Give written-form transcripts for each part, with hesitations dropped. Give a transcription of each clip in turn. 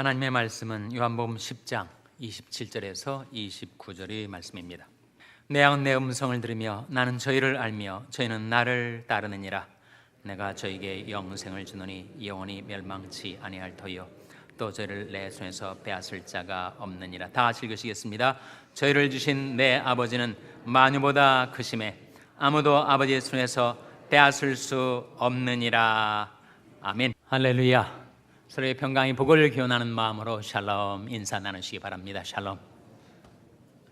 하나님의 말씀은 요한복음 10장 27절에서 29절의 말씀입니다. 내 양은 내 음성을 들으며 나는 저희를 알며 저희는 나를 따르느니라. 내가 저희에게 영생을 주노니 영원히 멸망치 아니할 터이요 또 저희를 내 손에서 빼앗을 자가 없느니라. 다 같이 읽으시겠습니다. 저희를 주신 내 아버지는 만유보다 크심에 아무도 아버지의 손에서 빼앗을 수 없느니라. 아멘. 할렐루야. 서로의 평강의 복을 기원하는 마음으로 샬롬 인사 나누시기 바랍니다. 샬롬.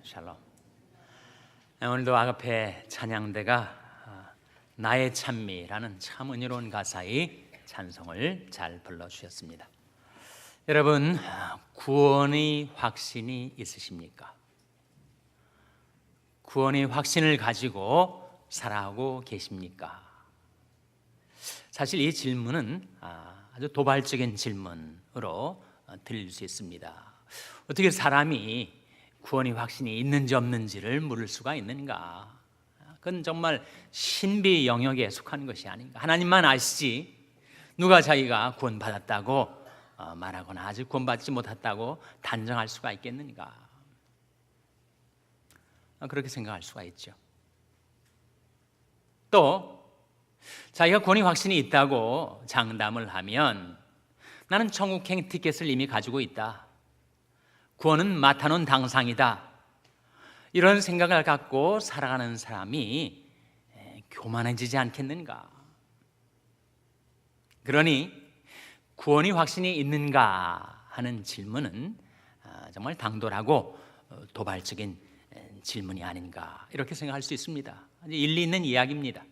샬롬. 오늘도 아가페 찬양대가 나의 찬미라는 참 은혜로운 가사의 찬송을 잘 불러주셨습니다. 여러분, 구원의 확신이 있으십니까? 구원의 확신을 가지고 살아가고 계십니까? 사실 이 질문은 아주 도발적인 질문으로 들릴 수 있습니다. 어떻게 사람이 구원의 확신이 있는지 없는지를 물을 수가 있는가? 그건 정말 신비 영역에 속한 것이 아닌가? 하나님만 아시지 누가 자기가 구원받았다고 말하거나 아직 구원받지 못했다고 단정할 수가 있겠는가? 그렇게 생각할 수가 있죠. 또 자기가 구원의 확신이 있다고 장담을 하면 나는 천국행 티켓을 이미 가지고 있다, 구원은 맡아놓은 당상이다, 이런 생각을 갖고 살아가는 사람이 교만해지지 않겠는가? 그러니 구원의 확신이 있는가 하는 질문은 정말 당돌하고 도발적인 질문이 아닌가, 이렇게 생각할 수 있습니다. 일리 있는 이야기입니다.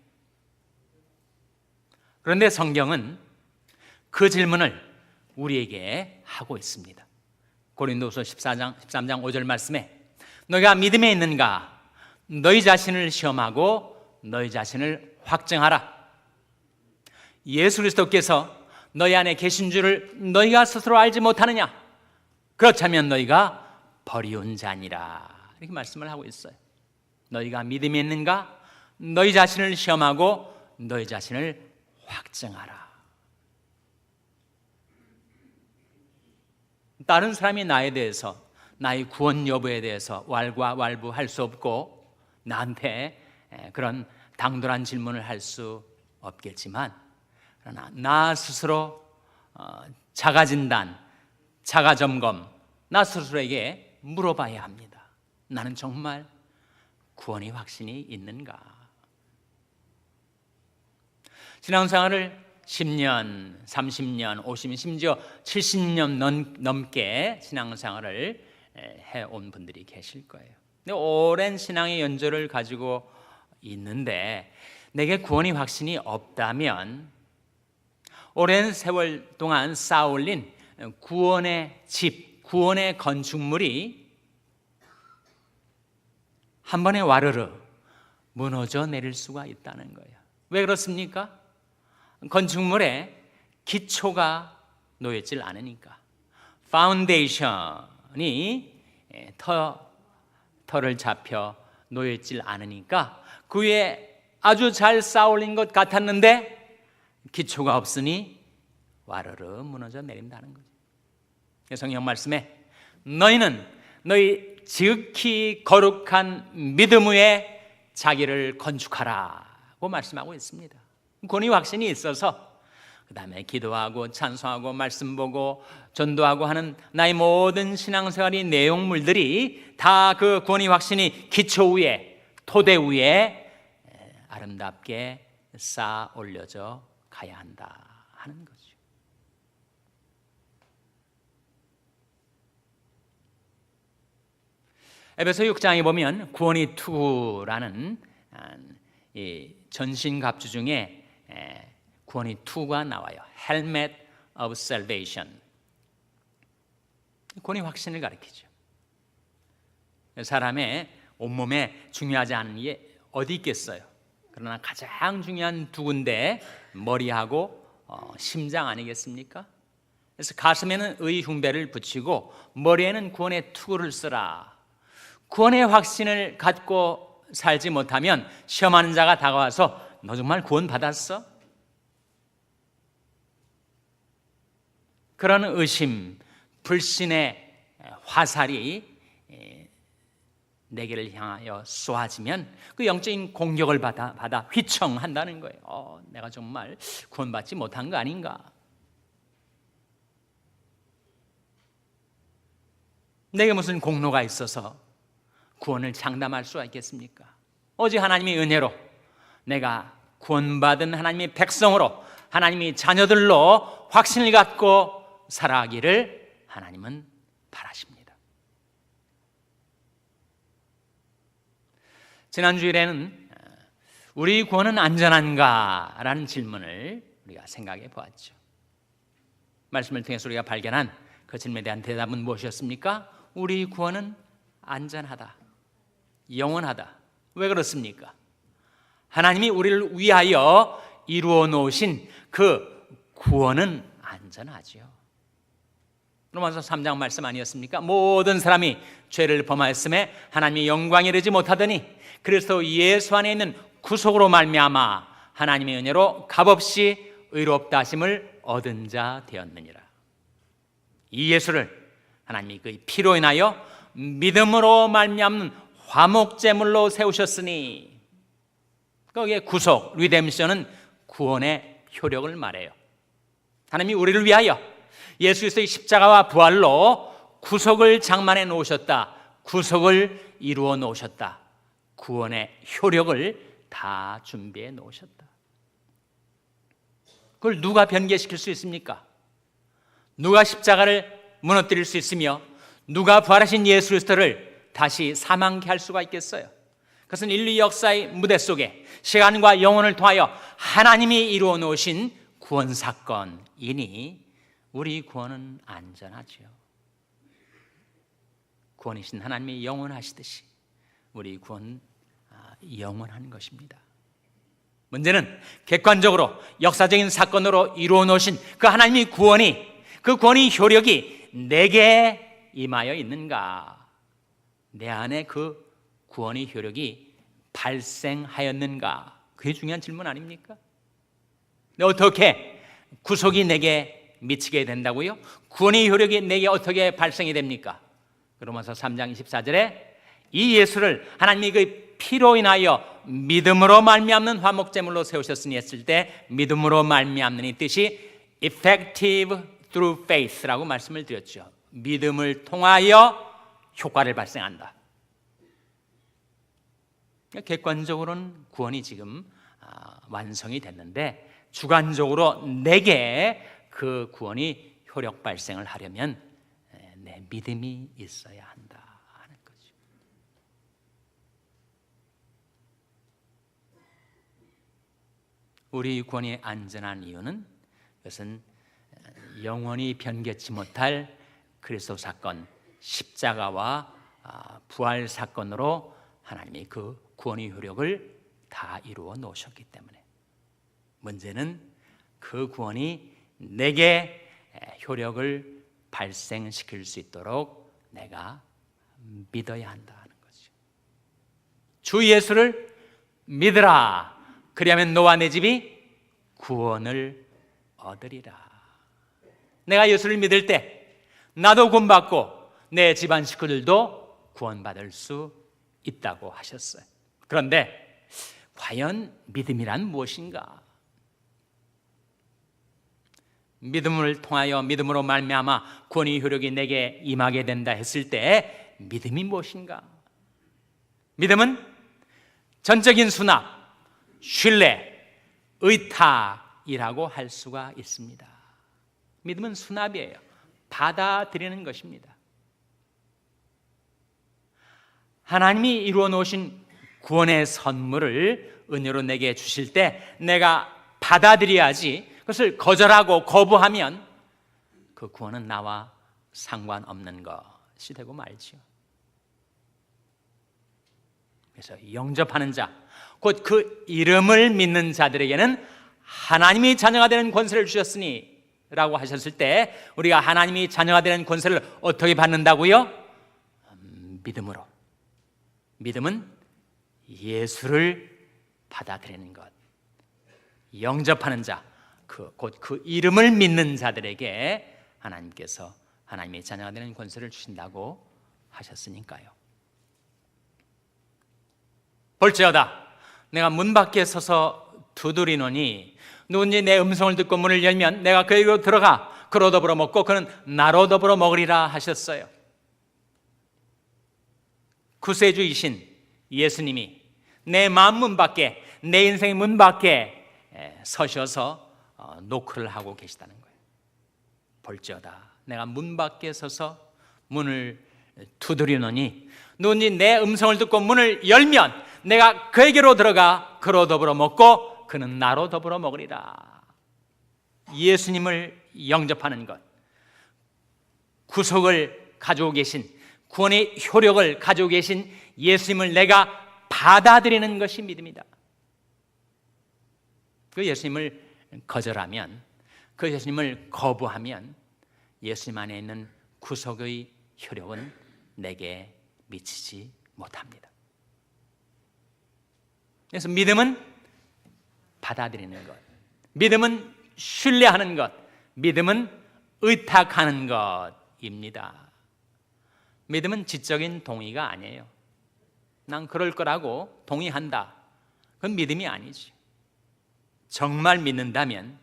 그런데 성경은 그 질문을 우리에게 하고 있습니다. 고린도후서 13장 5절 말씀에 너희가 믿음에 있는가? 너희 자신을 시험하고 너희 자신을 확증하라. 예수 그리스도께서 너희 안에 계신 줄을 너희가 스스로 알지 못하느냐? 그렇다면 너희가 버리운 자니라. 이렇게 말씀을 하고 있어요. 너희가 믿음에 있는가? 너희 자신을 시험하고 너희 자신을 확증하라. 다른 사람이 나에 대해서, 나의 구원 여부에 대해서 왈가왈부할 수 없고 나한테 그런 당돌한 질문을 할 수 없겠지만, 그러나 나 스스로 자가진단, 자가점검, 나 스스로에게 물어봐야 합니다. 나는 정말 구원의 확신이 있는가? 신앙생활을 10년, 30년, 50년, 심지어 70년 넘게 신앙생활을 해온 분들이 계실 거예요. 근데 오랜 신앙의 연조를 가지고 있는데 내게 구원의 확신이 없다면 오랜 세월 동안 쌓아올린 구원의 집, 구원의 건축물이 한 번에 와르르 무너져 내릴 수가 있다는 거예요. 왜 그렇습니까? 건축물에 기초가 놓여있질 않으니까. 파운데이션이 터를 잡혀 놓여있질 않으니까 그 위에 아주 잘 쌓아올린 것 같았는데 기초가 없으니 와르르 무너져 내린다는 거죠. 성경 말씀에 너희는 너희 지극히 거룩한 믿음 위에 자기를 건축하라고 말씀하고 있습니다. 구원의 확신이 있어서 그 다음에 기도하고 찬송하고 말씀 보고 전도하고 하는 나의 모든 신앙생활의 내용물들이 다 그 구원의 확신이 기초 위에, 토대 위에 아름답게 쌓아 올려져 가야 한다 하는 거죠. 에베소 6장에 보면 구원의 투구라는 이 전신갑주 중에 구원의 투구가 나와요. Helmet of Salvation. 구원의 확신을 가리키죠. 사람의 온몸에 중요하지 않은 게 어디 있겠어요? 그러나 가장 중요한 두 군데, 머리하고 심장 아니겠습니까? 그래서 가슴에는 의 흉배를 붙이고 머리에는 구원의 투구를 쓰라. 구원의 확신을 갖고 살지 못하면 시험하는 자가 다가와서 너 정말 구원 받았어? 그런 의심, 불신의 화살이 내게를 향하여 쏘아지면 그 영적인 공격을 받아 휘청한다는 거예요. 내가 정말 구원받지 못한 거 아닌가? 내게 무슨 공로가 있어서 구원을 장담할 수가 있겠습니까? 오직 하나님의 은혜로 내가 구원받은 하나님의 백성으로, 하나님의 자녀들로 확신을 갖고 살아가기를 하나님은 바라십니다. 지난 주일에는 우리 구원은 안전한가? 라는 질문을 우리가 생각해 보았죠. 말씀을 통해서 우리가 발견한 그 질문에 대한 대답은 무엇이었습니까? 우리 구원은 안전하다, 영원하다. 왜 그렇습니까? 하나님이 우리를 위하여 이루어 놓으신 그 구원은 안전하죠. 로마서 3장 말씀 아니었습니까? 모든 사람이 죄를 범하였음에 하나님의 영광에 이르지 못하더니 그리스도 예수 안에 있는 구속으로 말미암아 하나님의 은혜로 값없이 의롭다 하심을 얻은 자 되었느니라. 이 예수를 하나님이 그의 피로 인하여 믿음으로 말미암는 화목제물로 세우셨으니, 거기에 구속, 리뎀션은 구원의 효력을 말해요. 하나님이 우리를 위하여 예수 그리스도의 십자가와 부활로 구속을 장만해 놓으셨다. 구속을 이루어 놓으셨다. 구원의 효력을 다 준비해 놓으셨다. 그걸 누가 변개시킬 수 있습니까? 누가 십자가를 무너뜨릴 수 있으며 누가 부활하신 예수 그리스도를 다시 사망케 할 수가 있겠어요? 그것은 인류 역사의 무대 속에 시간과 영혼을 통하여 하나님이 이루어 놓으신 구원 사건이니 우리 구원은 안전하지요. 구원이신 하나님이 영원하시듯이 우리 구원은 영원한 것입니다. 문제는 객관적으로 역사적인 사건으로 이루어 놓으신 그 하나님의 구원이, 그 구원의 효력이 내게 임하여 있는가? 내 안에 그 구원의 효력이 발생하였는가? 그게 중요한 질문 아닙니까? 어떻게 구속이 내게 미치게 된다고요? 구원의 효력이 내게 어떻게 발생이 됩니까? 로마서 3장 24절에 이 예수를 하나님이 그 피로 인하여 믿음으로 말미암는 화목제물로 세우셨으니 했을 때 믿음으로 말미암는 이 뜻이 effective through faith라고 말씀을 드렸죠. 믿음을 통하여 효과를 발생한다. 객관적으로는 구원이 지금 완성이 됐는데 주관적으로 내게 그 구원이 효력 발생을 하려면 내 믿음이 있어야 한다 하는 거죠. 우리 구원이 안전한 이유는 그것은 영원히 변개치 못할 그리스도 사건, 십자가와 부활 사건으로 하나님이 그 구원의 효력을 다 이루어 놓으셨기 때문에, 문제는 그 구원이 내게 효력을 발생시킬 수 있도록 내가 믿어야 한다 하는 거죠. 주 예수를 믿으라. 그리하면 너와 내 집이 구원을 얻으리라. 내가 예수를 믿을 때 나도 구원받고 내 집안 식구들도 구원받을 수 있다고 하셨어요. 그런데 과연 믿음이란 무엇인가? 믿음을 통하여 믿음으로 말미암아 구원의 효력이 내게 임하게 된다 했을 때 믿음이 무엇인가? 믿음은 전적인 수납, 신뢰, 의탁이라고 할 수가 있습니다. 믿음은 수납이에요. 받아들이는 것입니다. 하나님이 이루어 놓으신 구원의 선물을 은혜로 내게 주실 때 내가 받아들여야지, 그것을 거절하고 거부하면 그 구원은 나와 상관없는 것이 되고 말지요. 그래서 영접하는 자, 곧 그 이름을 믿는 자들에게는 하나님이 자녀가 되는 권세를 주셨으니 라고 하셨을 때 우리가 하나님이 자녀가 되는 권세를 어떻게 받는다고요? 믿음으로. 믿음은 예수를 받아들이는 것. 영접하는 자, 곧 그 이름을 믿는 자들에게 하나님께서 하나님의 자녀가 되는 권세를 주신다고 하셨으니까요. 볼지어다 내가 문 밖에 서서 두드리노니 누군지 내 음성을 듣고 문을 열면 내가 그에게로 들어가 그로 더불어 먹고 그는 나로 더불어 먹으리라 하셨어요. 구세주이신 예수님이 내 마음 문 밖에, 내 인생의 문 밖에 서셔서 노크를 하고 계시다는 거예요. 볼지어다 내가 문 밖에 서서 문을 두드리노니 누군지 내 음성을 듣고 문을 열면 내가 그에게로 들어가 그로 더불어 먹고 그는 나로 더불어 먹으리라. 예수님을 영접하는 것, 구속을 가지고 계신, 구원의 효력을 가지고 계신 예수님을 내가 받아들이는 것이 믿음이다. 그 예수님을 거절하면, 그 예수님을 거부하면 예수님 안에 있는 구속의 효력은 내게 미치지 못합니다. 그래서 믿음은 받아들이는 것, 믿음은 신뢰하는 것, 믿음은 의탁하는 것입니다. 믿음은 지적인 동의가 아니에요. 난 그럴 거라고 동의한다. 그건 믿음이 아니지. 정말 믿는다면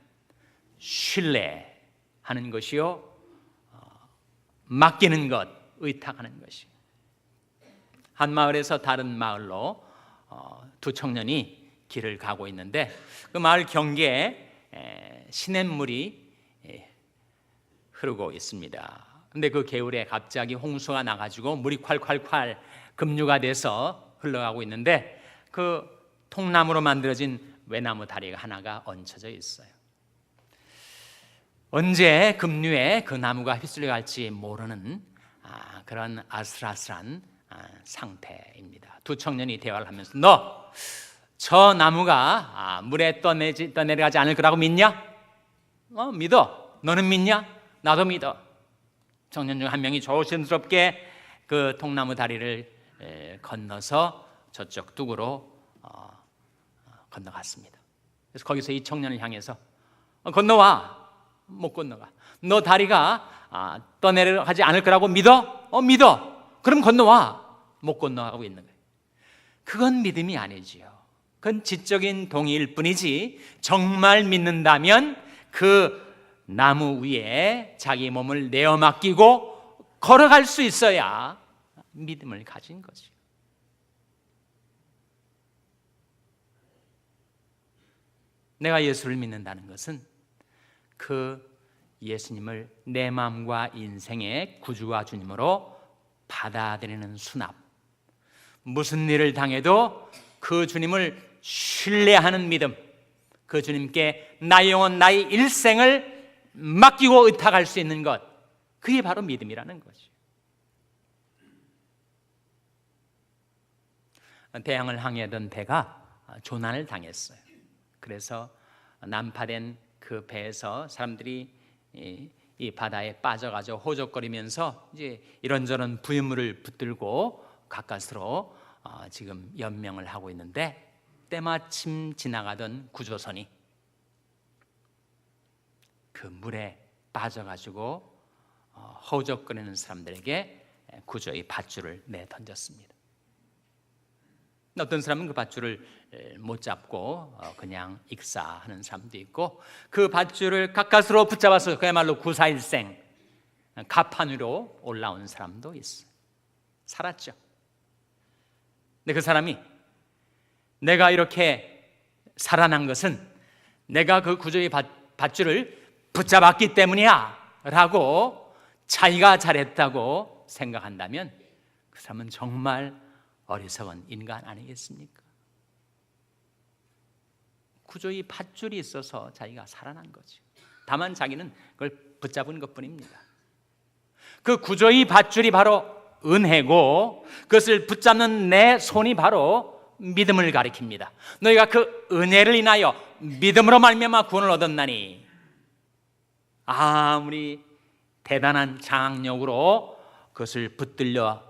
신뢰하는 것이요, 맡기는 것, 의탁하는 것이. 한 마을에서 다른 마을로 두 청년이 길을 가고 있는데 그 마을 경계에 시냇물이 흐르고 있습니다. 근데 그 개울에 갑자기 홍수가 나가지고 물이 콸콸콸 급류가 돼서 흘러가고 있는데 그 통나무로 만들어진 외나무 다리가 하나가 얹혀져 있어요. 언제 급류에 그 나무가 휩쓸려 갈지 모르는 그런 아슬아슬한 상태입니다. 두 청년이 대화를 하면서 너 저 나무가 물에 떠내려가지 않을 거라고 믿냐? 믿어. 너는 믿냐? 나도 믿어. 청년 중 한 명이 조심스럽게 그 통나무 다리를 건너서 저쪽 뚝으로 건너갔습니다. 그래서 거기서 이 청년을 향해서 건너와. 못 건너가. 너 다리가 떠내려가지 않을 거라고 믿어? 믿어. 그럼 건너와. 못 건너가고 있는 거예요. 그건 믿음이 아니지요. 그건 지적인 동의일 뿐이지 정말 믿는다면 그 나무 위에 자기 몸을 내어 맡기고 걸어갈 수 있어야 믿음을 가진 거죠. 내가 예수를 믿는다는 것은 그 예수님을 내 마음과 인생의 구주와 주님으로 받아들이는 수납, 무슨 일을 당해도 그 주님을 신뢰하는 믿음, 그 주님께 나의 영혼, 나의 일생을 맡기고 의탁할 수 있는 것, 그게 바로 믿음이라는 거죠. 대양을 항해하던 배가 조난을 당했어요. 그래서 난파된 그 배에서 사람들이 이 바다에 빠져가지고 호적거리면서 이제 이런저런 부유물을 붙들고 가까스로 지금 연명을 하고 있는데 때마침 지나가던 구조선이 그 물에 빠져가지고 허우적거리는 사람들에게 구조의 밧줄을 내던졌습니다. 어떤 사람은 그 밧줄을 못 잡고 그냥 익사하는 사람도 있고 그 밧줄을 가까스로 붙잡아서 그야말로 구사일생 가판 위로 올라온 사람도 있어요. 살았죠. 근데 그 사람이 내가 이렇게 살아난 것은 내가 그 구조의 밧줄을 붙잡았기 때문이야 라고 자기가 잘했다고 생각한다면 그 사람은 정말 어리석은 인간 아니겠습니까? 구조의 밧줄이 있어서 자기가 살아난 거죠. 다만 자기는 그걸 붙잡은 것뿐입니다. 그 구조의 밧줄이 바로 은혜고 그것을 붙잡는 내 손이 바로 믿음을 가리킵니다. 너희가 그 은혜를 인하여 믿음으로 말미암아 구원을 얻었나니 아무리 대단한 장악력으로 그것을 붙들려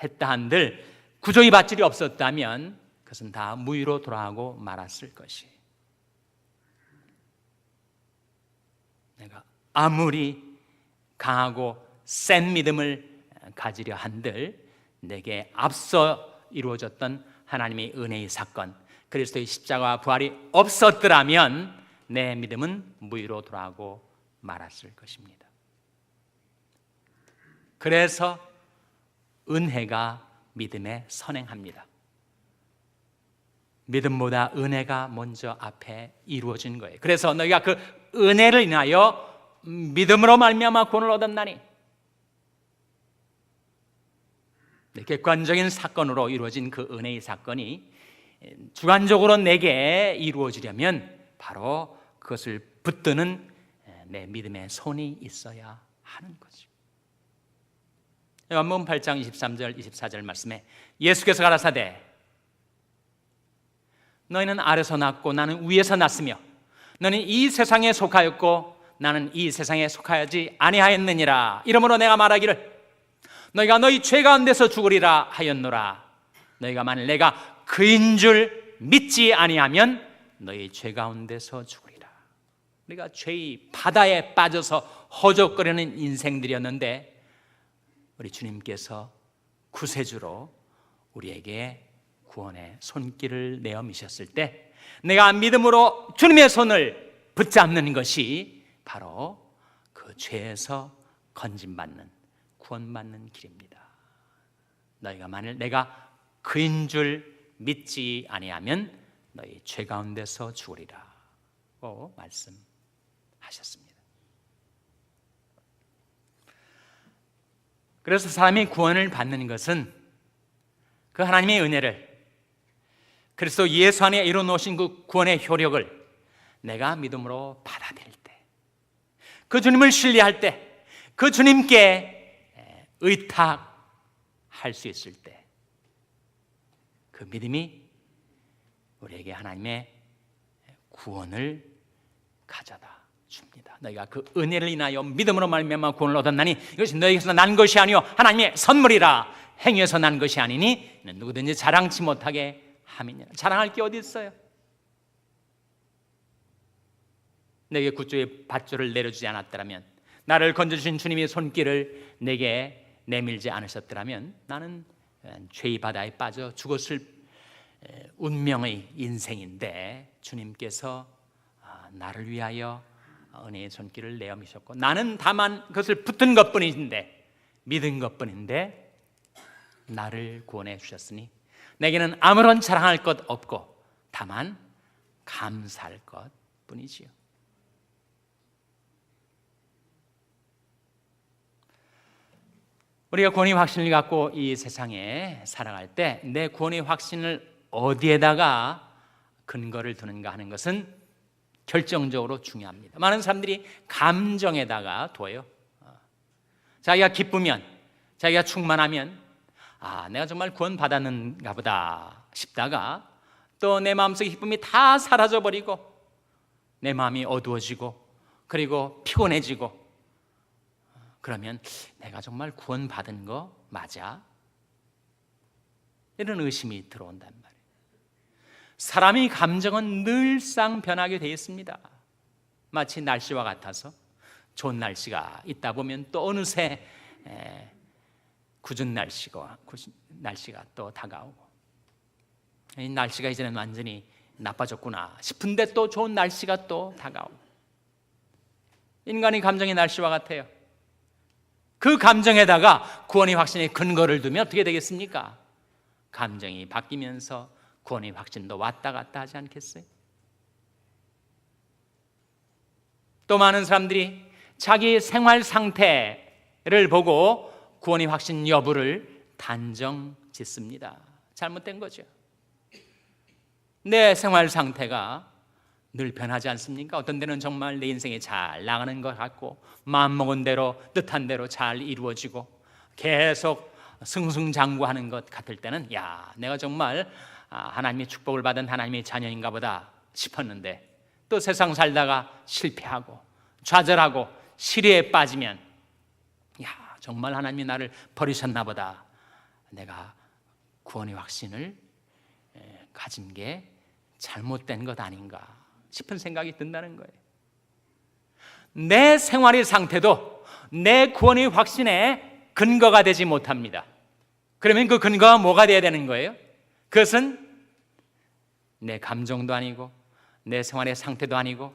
했다 한들 구조의 밧줄이 없었다면 그것은 다 무위로 돌아가고 말았을 것이. 내가 아무리 강하고 센 믿음을 가지려 한들 내게 앞서 이루어졌던 하나님의 은혜의 사건, 그리스도의 십자가와 부활이 없었더라면 내 믿음은 무위로 돌아가고 말았을 것입니다. 그래서 은혜가 믿음에 선행합니다. 믿음보다 은혜가 먼저 앞에 이루어진 거예요. 그래서 너희가 그 은혜를 인하여 믿음으로 말미암아 구원을 얻었나니, 객관적인 사건으로 이루어진 그 은혜의 사건이 주관적으로 내게 이루어지려면 바로 그것을 붙드는 내 믿음의 손이 있어야 하는 거죠. 요한복음 8장 23절 24절 말씀에 예수께서 가라사대 너희는 아래서 났고 나는 위에서 났으며 너는 이 세상에 속하였고 나는 이 세상에 속하여지 아니하였느니라. 이러므로 내가 말하기를 너희가 너희 죄 가운데서 죽으리라 하였노라. 너희가 만일 내가 그인 줄 믿지 아니하면 너희 죄 가운데서 죽으리라. 우리가 죄의 바다에 빠져서 허적거리는 인생들이었는데 우리 주님께서 구세주로 우리에게 구원의 손길을 내어 미셨을 때 내가 믿음으로 주님의 손을 붙잡는 것이 바로 그 죄에서 건짐받는, 구원받는 길입니다. 너희가 만일 내가 그인 줄 믿지 아니하면 너희 죄 가운데서 죽으리라고 말씀하셨습니다. 그래서 사람이 구원을 받는 것은 그 하나님의 은혜를, 그리스도 예수 안에 이루어놓으신 그 구원의 효력을 내가 믿음으로 받아들일 때, 그 주님을 신뢰할 때, 그 주님께 의탁할 수 있을 때, 그 믿음이 우리에게 하나님의 구원을 가져다 줍니다. 너희가 그 은혜를 인하여 믿음으로 말미암아 구원을 얻었나니 이것이 너희에게서 난 것이 아니요 하나님의 선물이라. 행위에서 난 것이 아니니 누구든지 자랑치 못하게 함이니라. 자랑할 게 어디 있어요? 내게 구주의 밧줄을 내려주지 않았더라면, 나를 건져주신 주님의 손길을 내게 내밀지 않으셨더라면 나는 죄의 바다에 빠져 죽었을 운명의 인생인데 주님께서 나를 위하여 은혜의 손길을 내어 미셨고 나는 다만 그것을 붙은 것뿐인데, 믿은 것뿐인데 나를 구원해 주셨으니 내게는 아무런 자랑할 것 없고 다만 감사할 것뿐이지요. 우리가 구원의 확신을 갖고 이 세상에 살아갈 때 내 구원의 확신을 어디에다가 근거를 두는가 하는 것은 결정적으로 중요합니다. 많은 사람들이 감정에다가 둬요. 자기가 기쁘면, 자기가 충만하면 내가 정말 구원 받았는가 보다 싶다가 또 내 마음속의 기쁨이 다 사라져버리고 내 마음이 어두워지고 그리고 피곤해지고, 그러면 내가 정말 구원 받은 거 맞아? 이런 의심이 들어온단 말이에요. 사람의 감정은 늘상 변하게 되어 있습니다. 마치 날씨와 같아서 좋은 날씨가 있다 보면 또 어느새 궂은 날씨가 또 다가오고, 이 날씨가 이제는 완전히 나빠졌구나 싶은데 또 좋은 날씨가 또 다가오고, 인간의 감정이 날씨와 같아요. 그 감정에다가 구원의 확신의 근거를 두면 어떻게 되겠습니까? 감정이 바뀌면서 구원의 확신도 왔다 갔다 하지 않겠어요? 또 많은 사람들이 자기 생활 상태를 보고 구원의 확신 여부를 단정 짓습니다. 잘못된 거죠. 내 생활 상태가 늘 변하지 않습니까? 어떤 데는 정말 내 인생이 잘 나가는 것 같고 마음먹은 대로 뜻한 대로 잘 이루어지고 계속 승승장구하는 것 같을 때는 내가 정말 하나님의 축복을 받은 하나님의 자녀인가 보다 싶었는데, 또 세상 살다가 실패하고 좌절하고 시리에 빠지면 정말 하나님이 나를 버리셨나 보다, 내가 구원의 확신을 가진 게 잘못된 것 아닌가 싶은 생각이 든다는 거예요. 내 생활의 상태도 내 구원의 확신에 근거가 되지 못합니다. 그러면 그 근거가 뭐가 되어야 되는 거예요? 그것은 내 감정도 아니고 내 생활의 상태도 아니고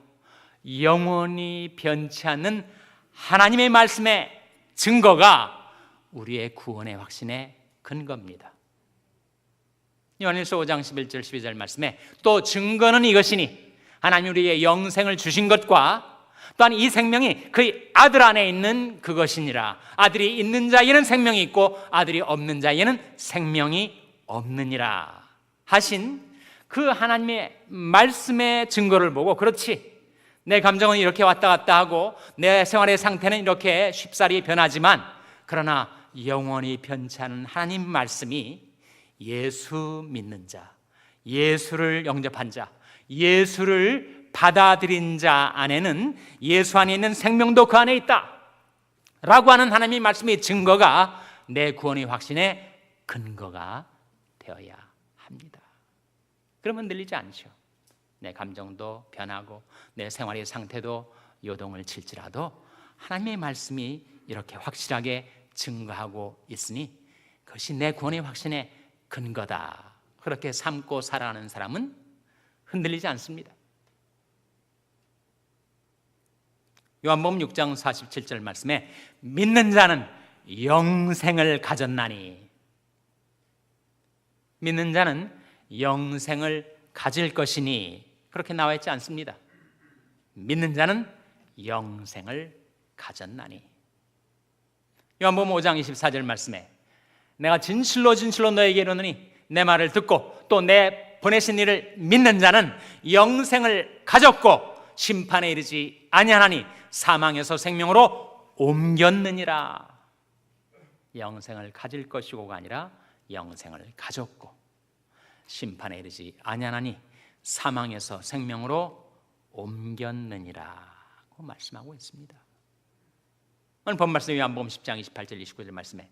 영원히 변치 않는 하나님의 말씀의 증거가 우리의 구원의 확신의 근거입니다. 요한일서 5장 11절 12절 말씀에 또 증거는 이것이니 하나님 우리에게 영생을 주신 것과 또한 이 생명이 그의 아들 안에 있는 그것이니라. 아들이 있는 자에게는 생명이 있고 아들이 없는 자에게는 생명이 없느니라 하신 그 하나님의 말씀의 증거를 보고, 그렇지, 내 감정은 이렇게 왔다 갔다 하고 내 생활의 상태는 이렇게 쉽사리 변하지만 그러나 영원히 변치 않은 하나님 말씀이 예수 믿는 자, 예수를 영접한 자, 예수를 받아들인 자 안에는 예수 안에 있는 생명도 그 안에 있다 라고 하는 하나님의 말씀의 증거가 내 구원의 확신의 근거가 되어야 합니다. 그러면 흔들리지 않죠. 내 감정도 변하고 내 생활의 상태도 요동을 칠지라도 하나님의 말씀이 이렇게 확실하게 증거하고 있으니 그것이 내 구원의 확신의 근거다. 그렇게 삼고 살아가는 사람은 흔들리지 않습니다. 요한복음 6장 47절 말씀에 믿는 자는 영생을 가졌나니, 믿는 자는 영생을 가질 것이니 그렇게 나와 있지 않습니다. 믿는 자는 영생을 가졌나니. 요한복음 5장 24절 말씀에 내가 진실로 진실로 너에게 이르노니 내 말을 듣고 또 내 보내신 이를 믿는 자는 영생을 가졌고 심판에 이르지 아니하나니 사망에서 생명으로 옮겼느니라. 영생을 가질 것이고가 아니라 영생을 가졌고 심판에 이르지 아니하나니 사망에서 생명으로 옮겼느니라고 말씀하고 있습니다. 오늘 본 말씀 요한복음 10장 28절 29절 말씀에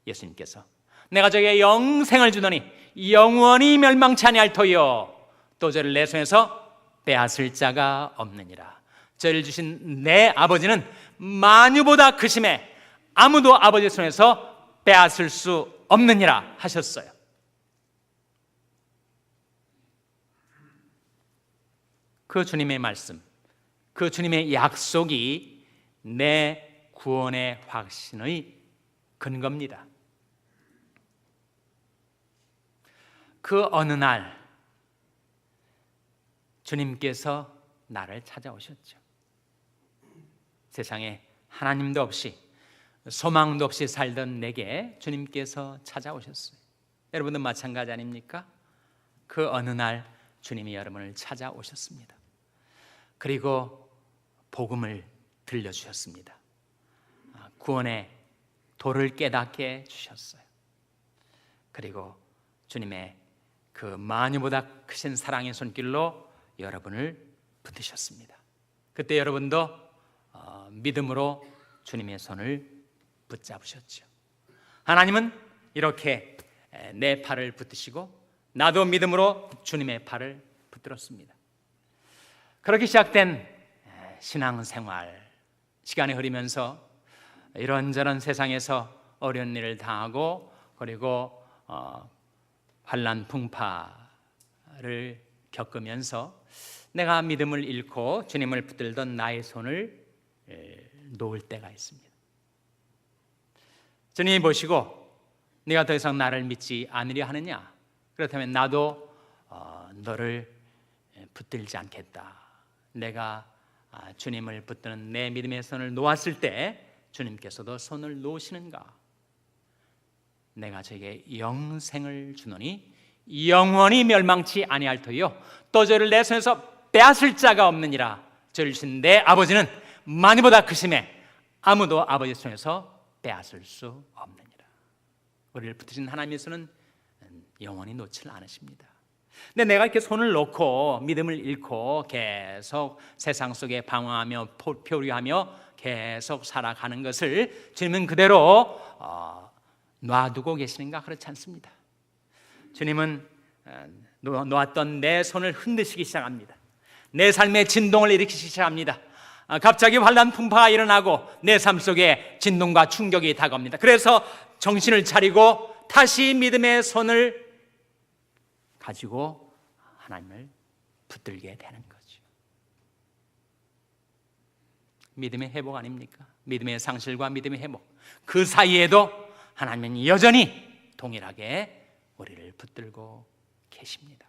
예수님께서 내가 저에게 영생을 주더니 영원히 멸망치 아니할 터이요 또 저를 내 손에서 빼앗을 자가 없느니라. 저를 주신 내 아버지는 만유보다 크심에 아무도 아버지 손에서 빼앗을 수 없느니라 하셨어요. 그 주님의 말씀, 그 주님의 약속이 내 구원의 확신의 근거입니다. 그 어느 날 주님께서 나를 찾아오셨죠. 세상에 하나님도 없이 소망도 없이 살던 내게 주님께서 찾아오셨어요. 여러분도 마찬가지 아닙니까? 그 어느 날 주님이 여러분을 찾아오셨습니다. 그리고 복음을 들려주셨습니다. 구원의 도를 깨닫게 해주셨어요. 그리고 주님의 그 만유보다 크신 사랑의 손길로 여러분을 붙드셨습니다. 그때 여러분도 믿음으로 주님의 손을 붙잡으셨죠. 하나님은 이렇게 내 팔을 붙드시고 나도 믿음으로 주님의 팔을 붙들었습니다. 그렇게 시작된 신앙생활, 시간이 흐르면서 이런저런 세상에서 어려운 일을 당하고 그리고 환난 풍파를 겪으면서 내가 믿음을 잃고 주님을 붙들던 나의 손을 놓을 때가 있습니다. 주님이 보시고 네가 더 이상 나를 믿지 않으려 하느냐? 그렇다면 나도 너를 붙들지 않겠다. 내가 주님을 붙드는 내 믿음의 손을 놓았을 때 주님께서도 손을 놓으시는가? 내가 저에게 영생을 주노니 영원히 멸망치 아니할 터이요 또 저를 내 손에서 빼앗을 자가 없느니라. 저를 주신 내 아버지는 만유보다 크심에 아무도 아버지 손에서 빼앗을 수 없느니라. 우리를 붙드신 하나님의 손은 영원히 놓질 않으십니다. 근데 내가 이렇게 손을 놓고 믿음을 잃고 계속 세상 속에 방황하며 표류하며 계속 살아가는 것을 주님은 그대로 놔두고 계시는가? 그렇지 않습니다. 주님은 놓았던 내 손을 흔드시기 시작합니다. 내 삶의 진동을 일으키기 시작합니다. 갑자기 환난 풍파가 일어나고 내 삶 속에 진동과 충격이 다가옵니다. 그래서 정신을 차리고 다시 믿음의 손을 가지고 하나님을 붙들게 되는 거죠. 믿음의 회복 아닙니까? 믿음의 상실과 믿음의 회복. 그 사이에도 하나님은 여전히 동일하게 우리를 붙들고 계십니다.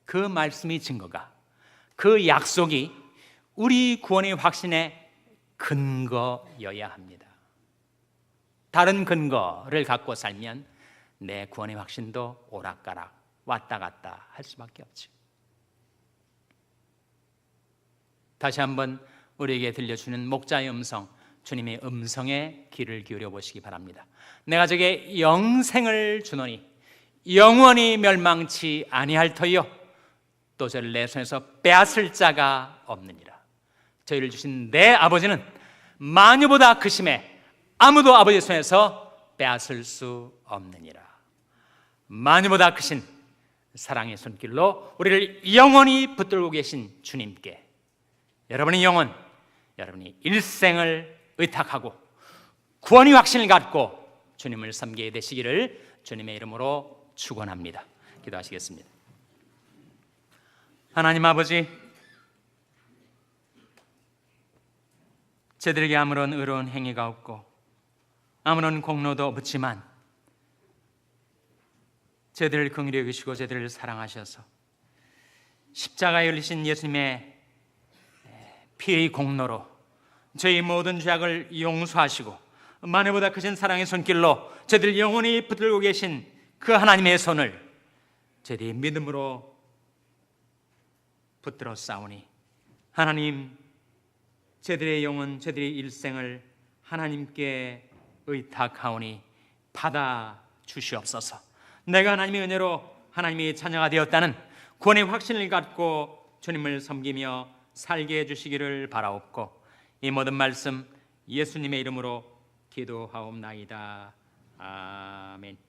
그 말씀이 증거가, 그 약속이 우리 구원의 확신의 근거여야 합니다. 다른 근거를 갖고 살면 내 구원의 확신도 오락가락 왔다 갔다 할 수밖에 없죠. 다시 한번 우리에게 들려주는 목자의 음성, 주님의 음성에 귀를 기울여 보시기 바랍니다. 내가 저에게 영생을 주노니 영원히 멸망치 아니할 터이요 또 저를 내 손에서 빼앗을 자가 없느니라. 저희를 주신 내 아버지는 만유보다 크심에 아무도 아버지 손에서 빼앗을 수 없느니라. 만유보다 크신 사랑의 손길로 우리를 영원히 붙들고 계신 주님께 여러분의 영혼, 여러분이 일생을 의탁하고 구원의 확신을 갖고 주님을 섬기게 되시기를 주님의 이름으로 축원합니다. 기도하시겠습니다. 하나님 아버지, 저들에게 아무런 의로운 행위가 없고 아무런 공로도 없지만 저들을 긍휼히 여기시고 저들을 사랑하셔서 십자가에 열리신 예수님의 피의 공로로 저희 모든 죄악을 용서하시고 만유보다 크신 사랑의 손길로 저들을 영원히 붙들고 계신 그 하나님의 손을 저희들이 믿음으로 붙들어 싸우니 하나님, 저들의 영혼, 저들의 일생을 하나님께 의탁하오니 받아 주시옵소서. 내가 하나님의 은혜로 하나님의 자녀가 되었다는 구원의 확신을 갖고 주님을 섬기며 살게 해주시기를 바라옵고 이 모든 말씀 예수님의 이름으로 기도하옵나이다. 아멘.